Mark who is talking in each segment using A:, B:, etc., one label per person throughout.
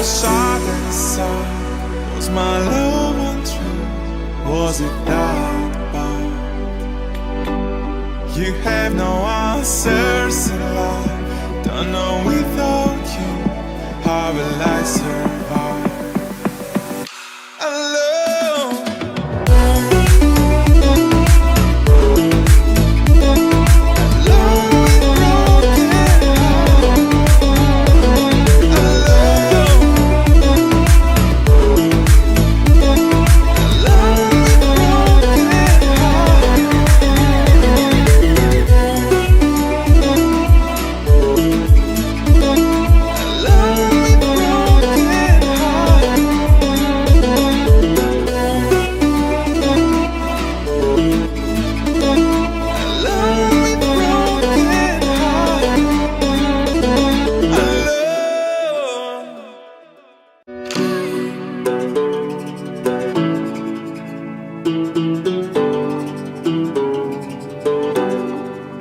A: 𝙁𝙍𝙀𝙎. Was my love untrue? Was it that bad? You have no answers in life. Don't know without you, how will I survive? Alone.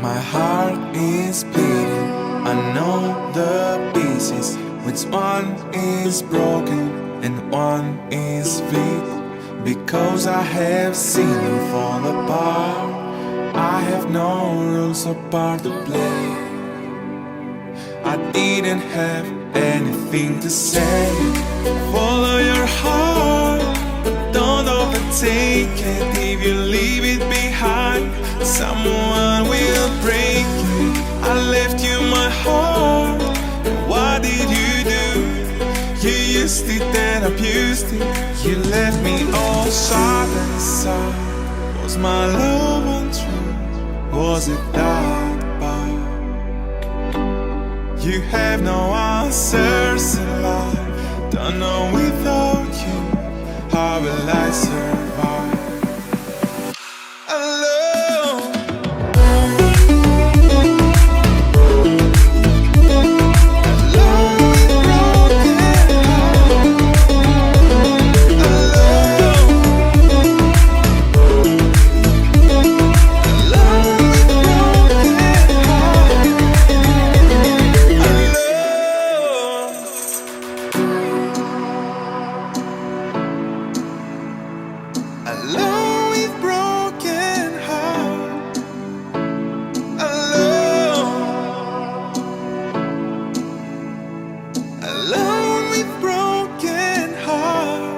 A: My heart is beating, I know the pieces. Which one is broken and one is weak? Because I have seen them fall apart. I have no rules or part to play. I didn't have anything to say. Follow your heart, don't overtake it. If you leave it behind, someone will break you. I left you my heart, what did you do? You used it and abused it. You left me all shattered inside. Was my love untrue? Was it that bad? You have no answers in life. Don't know without you, how will I survive? Alone. Alone with broken heart. Alone. Alone with broken heart.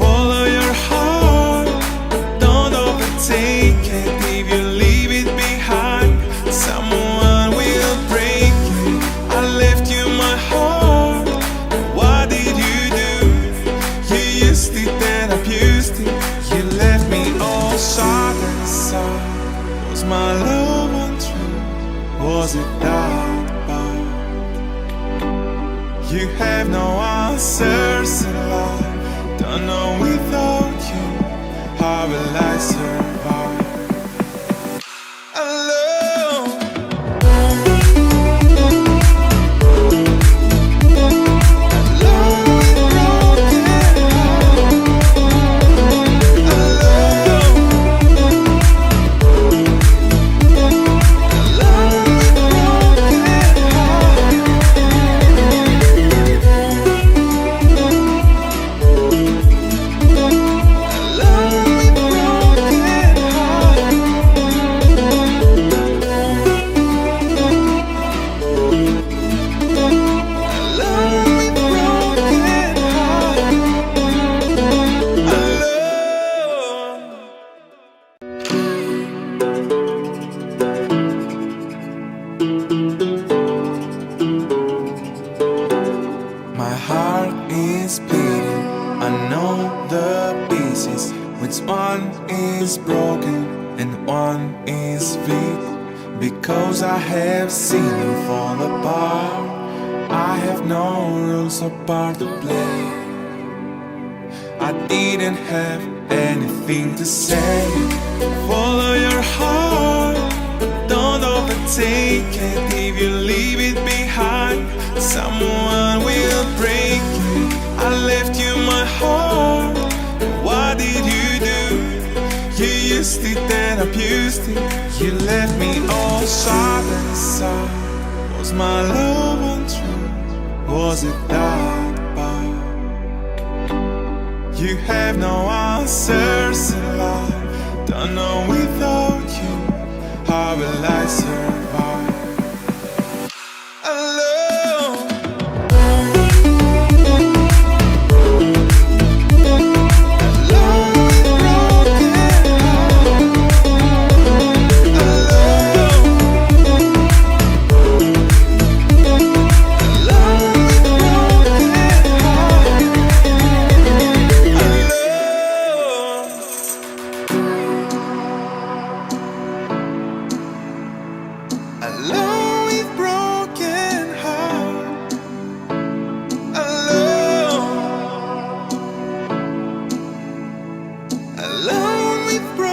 A: Follow your heart, don't overtake it. If you leave it behind, someone will break you. I left you my heart, what did you do? You used it and abused it. You left me all shattered inside. Was my love untrue? Was it that bad? You have no answers in life. Don't know without you, how will I survive? Alone. My heart is beating, I know the pieces. Which one is broken and one is weak? Because I have seen them fall apart. I have no rules or part to play. I didn't have anything to say. Follow your heart, don't overtake it. If you leave it behind, someone will break you. I left you my heart, what did you do? You used it and abused it. You left me all shattered inside. Was Was my love untrue? Was it that bad? You have no answers in life. Don't know without you, how will I survive? Alone. Alone with broken heart. Alone. Alone with broken